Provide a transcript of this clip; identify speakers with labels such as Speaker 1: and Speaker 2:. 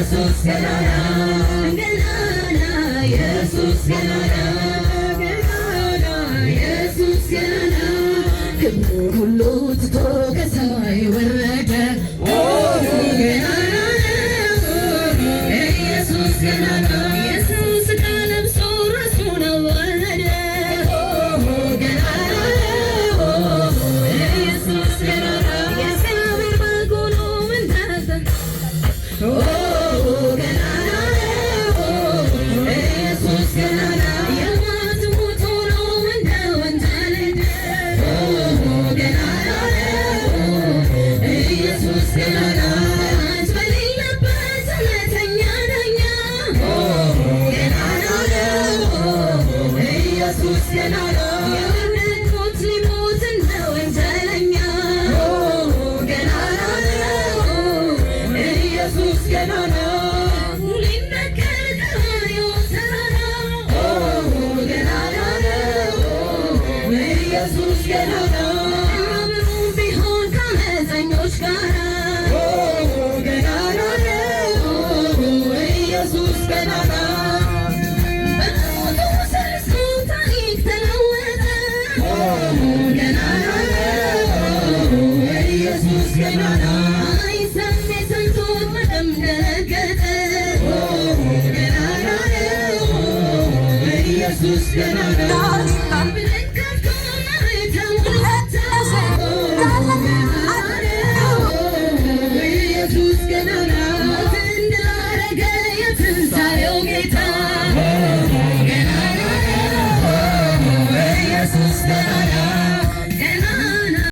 Speaker 1: ኢየሱስ ገናና ገናና ኢየሱስ ገናና ገናና ኢየሱስ ገናና ክብሩን ሁሉ ትቶ ከሰማይ ወረደ ገናና ኢየሱስ ገናና ኢየሱስ ለብሶ ራሱን አዋረደ ገናና ኢየሱስ ገናና የእግዚአብሔር በግ ሆኖ መነገ ገናና ኢየሱስ ገናና የሞት ሞት ሆኖ እንደ ወንጀለኛ ገናና ኢየሱስ ገናና በሌለበት እውነተኛ ዳኛ ገናና ኢየሱስ ገናና የወደድኩት ሊሞት እንደ ወንጀለኛ ገናና ኢየሱስ ገናና ሊነገር ቀራንዮ ተራራ ገናና ኢየሱስ ገናና አብሮን ቢሆን ከአመፀኞች ጋራ ገናና ኢየሱስ ገናና በሞቱ ሰርሶ ታሪክ ተለወጠ ገናና ኢየሱስ ገናና አይሰሜ ሰምቶት በደም ደነገጠ ገናና ኢየሱስ ገናና